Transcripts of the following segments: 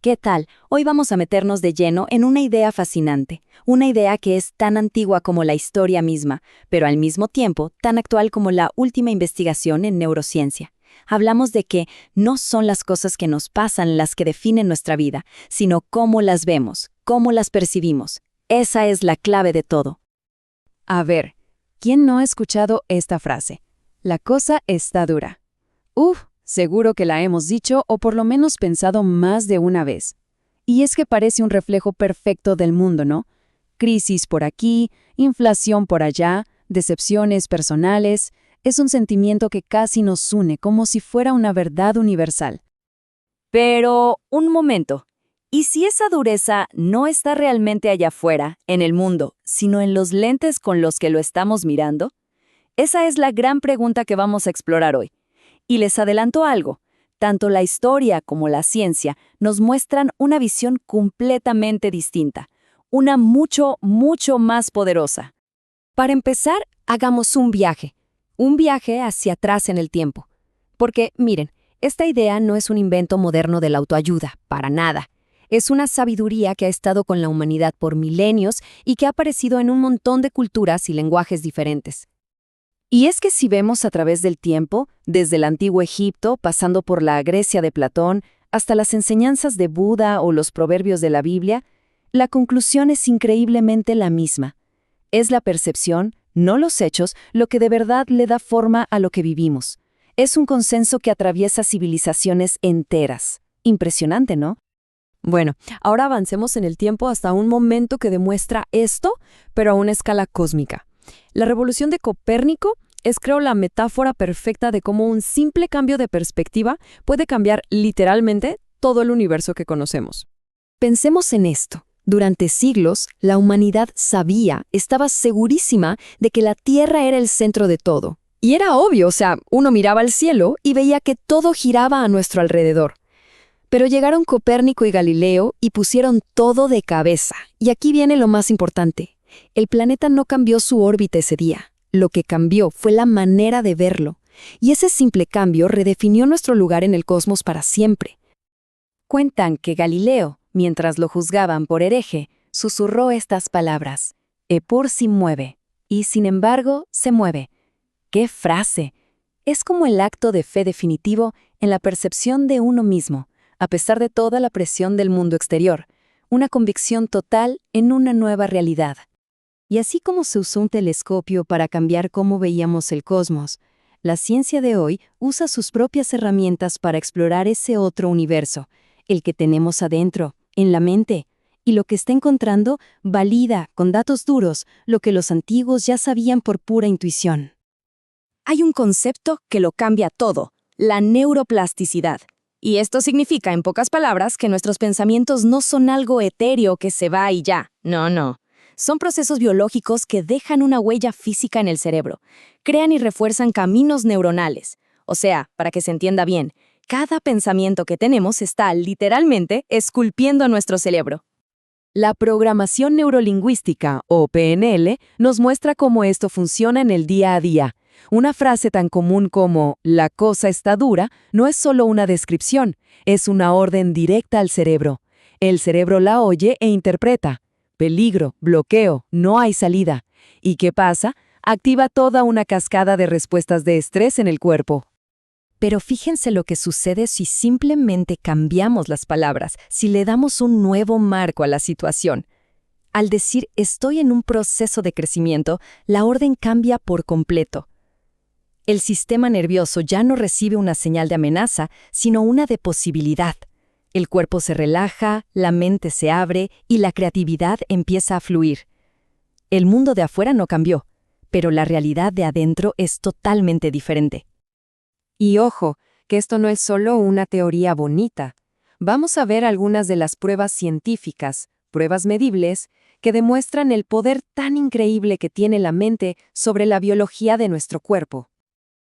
¿Qué tal? Hoy vamos a meternos de lleno en una idea fascinante, una idea que es tan antigua como la historia misma, pero al mismo tiempo tan actual como la última investigación en neurociencia. Hablamos de que no son las cosas que nos pasan las que definen nuestra vida, sino cómo las vemos, cómo las percibimos. Esa es la clave de todo. A ver, ¿quién no ha escuchado esta frase? La cosa está dura. Seguro que la hemos dicho o por lo menos pensado más de una vez. Y es que parece un reflejo perfecto del mundo, ¿no? Crisis por aquí, inflación por allá, decepciones personales. Es un sentimiento que casi nos une como si fuera una verdad universal. Pero, un momento. ¿Y si esa dureza no está realmente allá afuera, en el mundo, sino en los lentes con los que lo estamos mirando? Esa es la gran pregunta que vamos a explorar hoy. Y les adelanto algo, tanto la historia como la ciencia nos muestran una visión completamente distinta, una mucho, mucho más poderosa. Para empezar, hagamos un viaje hacia atrás en el tiempo. Porque, miren, esta idea no es un invento moderno de la autoayuda, para nada. Es una sabiduría que ha estado con la humanidad por milenios y que ha aparecido en un montón de culturas y lenguajes diferentes. Y es que si vemos a través del tiempo, desde el antiguo Egipto, pasando por la Grecia de Platón, hasta las enseñanzas de Buda o los proverbios de la Biblia, la conclusión es increíblemente la misma. Es la percepción, no los hechos, lo que de verdad le da forma a lo que vivimos. Es un consenso que atraviesa civilizaciones enteras. Impresionante, ¿no? Bueno, ahora avancemos en el tiempo hasta un momento que demuestra esto, pero a una escala cósmica. La revolución de Copérnico es, creo, la metáfora perfecta de cómo un simple cambio de perspectiva puede cambiar literalmente todo el universo que conocemos. Pensemos en esto. Durante siglos, la humanidad estaba segurísima de que la Tierra era el centro de todo. Y era obvio, uno miraba al cielo y veía que todo giraba a nuestro alrededor. Pero llegaron Copérnico y Galileo y pusieron todo de cabeza. Y aquí viene lo más importante. El planeta no cambió su órbita ese día. Lo que cambió fue la manera de verlo. Y ese simple cambio redefinió nuestro lugar en el cosmos para siempre. Cuentan que Galileo, mientras lo juzgaban por hereje, susurró estas palabras: «Eppur si mueve», y sin embargo se mueve. ¡Qué frase! Es como el acto de fe definitivo en la percepción de uno mismo, a pesar de toda la presión del mundo exterior, una convicción total en una nueva realidad. Y así como se usó un telescopio para cambiar cómo veíamos el cosmos, la ciencia de hoy usa sus propias herramientas para explorar ese otro universo, el que tenemos adentro, en la mente, y lo que está encontrando valida, con datos duros, lo que los antiguos ya sabían por pura intuición. Hay un concepto que lo cambia todo: la neuroplasticidad. Y esto significa, en pocas palabras, que nuestros pensamientos no son algo etéreo que se va y ya. No. Son procesos biológicos que dejan una huella física en el cerebro, crean y refuerzan caminos neuronales. O sea, para que se entienda bien, cada pensamiento que tenemos está, literalmente, esculpiendo nuestro cerebro. La programación neurolingüística, o PNL, nos muestra cómo esto funciona en el día a día. Una frase tan común como «la cosa está dura» no es solo una descripción, es una orden directa al cerebro. El cerebro la oye e interpreta. Peligro, bloqueo, no hay salida. ¿Y qué pasa? Activa toda una cascada de respuestas de estrés en el cuerpo. Pero fíjense lo que sucede si simplemente cambiamos las palabras, si le damos un nuevo marco a la situación. Al decir «estoy en un proceso de crecimiento», la orden cambia por completo. El sistema nervioso ya no recibe una señal de amenaza, sino una de posibilidad. El cuerpo se relaja, la mente se abre y la creatividad empieza a fluir. El mundo de afuera no cambió, pero la realidad de adentro es totalmente diferente. Y ojo, que esto no es solo una teoría bonita. Vamos a ver algunas de las pruebas científicas, pruebas medibles, que demuestran el poder tan increíble que tiene la mente sobre la biología de nuestro cuerpo.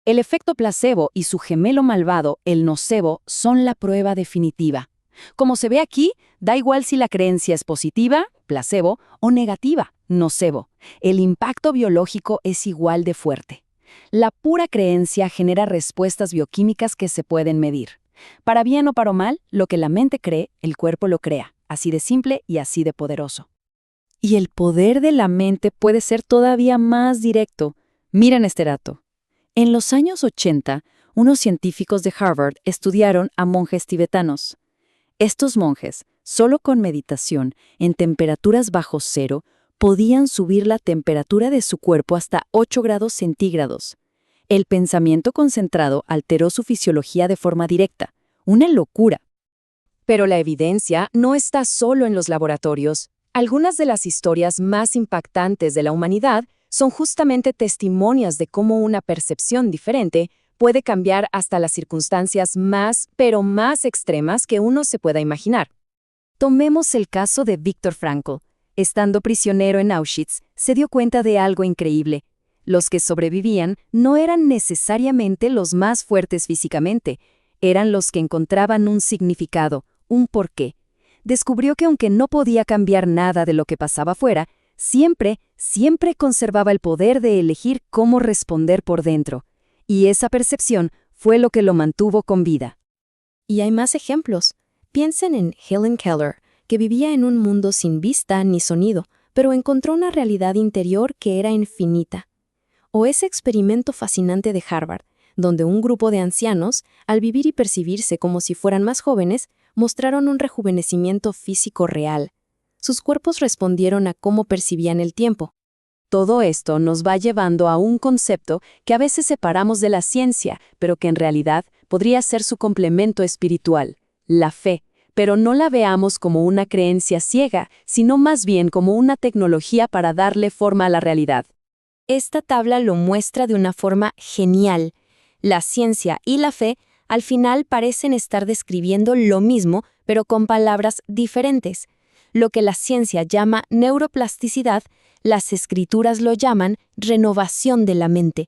El efecto placebo y su gemelo malvado, el nocebo, son la prueba definitiva. Como se ve aquí, da igual si la creencia es positiva, placebo, o negativa, nocebo. El impacto biológico es igual de fuerte. La pura creencia genera respuestas bioquímicas que se pueden medir. Para bien o para mal, lo que la mente cree, el cuerpo lo crea, así de simple y así de poderoso. Y el poder de la mente puede ser todavía más directo. Miren este dato. En los años 80, unos científicos de Harvard estudiaron a monjes tibetanos. Estos monjes, solo con meditación, en temperaturas bajo cero, podían subir la temperatura de su cuerpo hasta 8 grados centígrados. El pensamiento concentrado alteró su fisiología de forma directa. Una locura. Pero la evidencia no está solo en los laboratorios. Algunas de las historias más impactantes de la humanidad son justamente testimonios de cómo una percepción diferente puede cambiar hasta las circunstancias más, pero más extremas que uno se pueda imaginar. Tomemos el caso de Viktor Frankl. Estando prisionero en Auschwitz, se dio cuenta de algo increíble. Los que sobrevivían no eran necesariamente los más fuertes físicamente, eran los que encontraban un significado, un porqué. Descubrió que aunque no podía cambiar nada de lo que pasaba afuera, siempre conservaba el poder de elegir cómo responder por dentro. Y esa percepción fue lo que lo mantuvo con vida. Y hay más ejemplos. Piensen en Helen Keller, que vivía en un mundo sin vista ni sonido, pero encontró una realidad interior que era infinita. O ese experimento fascinante de Harvard, donde un grupo de ancianos, al vivir y percibirse como si fueran más jóvenes, mostraron un rejuvenecimiento físico real. Sus cuerpos respondieron a cómo percibían el tiempo. Todo esto nos va llevando a un concepto que a veces separamos de la ciencia, pero que en realidad podría ser su complemento espiritual, la fe. Pero no la veamos como una creencia ciega, sino más bien como una tecnología para darle forma a la realidad. Esta tabla lo muestra de una forma genial. La ciencia y la fe al final parecen estar describiendo lo mismo, pero con palabras diferentes. Lo que la ciencia llama neuroplasticidad, las escrituras lo llaman renovación de la mente.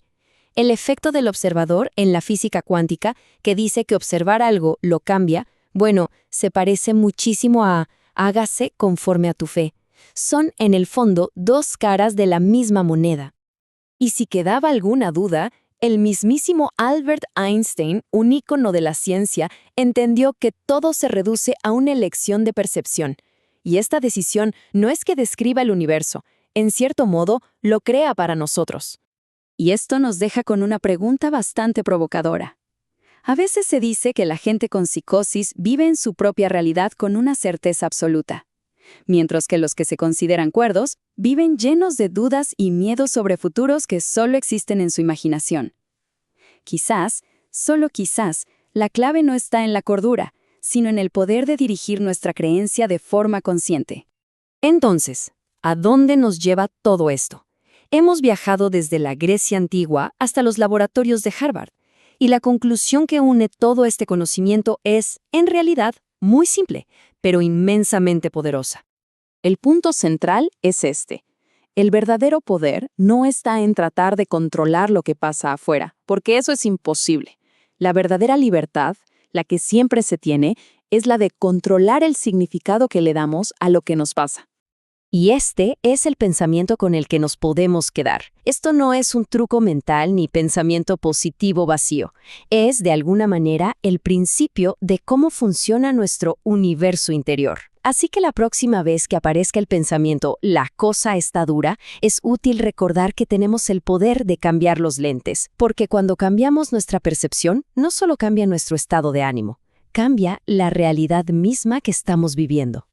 El efecto del observador en la física cuántica, que dice que observar algo lo cambia, bueno, se parece muchísimo a hágase conforme a tu fe. Son, en el fondo, dos caras de la misma moneda. Y si quedaba alguna duda, el mismísimo Albert Einstein, un ícono de la ciencia, entendió que todo se reduce a una elección de percepción. Y esta decisión no es que describa el universo, en cierto modo, lo crea para nosotros. Y esto nos deja con una pregunta bastante provocadora. A veces se dice que la gente con psicosis vive en su propia realidad con una certeza absoluta, mientras que los que se consideran cuerdos viven llenos de dudas y miedos sobre futuros que solo existen en su imaginación. Quizás, solo quizás, la clave no está en la cordura, sino en el poder de dirigir nuestra creencia de forma consciente. Entonces, ¿a dónde nos lleva todo esto? Hemos viajado desde la Grecia antigua hasta los laboratorios de Harvard, y la conclusión que une todo este conocimiento es, en realidad, muy simple, pero inmensamente poderosa. El punto central es este. El verdadero poder no está en tratar de controlar lo que pasa afuera, porque eso es imposible. La verdadera libertad, la que siempre se tiene, es la de controlar el significado que le damos a lo que nos pasa. Y este es el pensamiento con el que nos podemos quedar. Esto no es un truco mental ni pensamiento positivo vacío. Es, de alguna manera, el principio de cómo funciona nuestro universo interior. Así que la próxima vez que aparezca el pensamiento «la cosa está dura», es útil recordar que tenemos el poder de cambiar los lentes, porque cuando cambiamos nuestra percepción, no solo cambia nuestro estado de ánimo, cambia la realidad misma que estamos viviendo.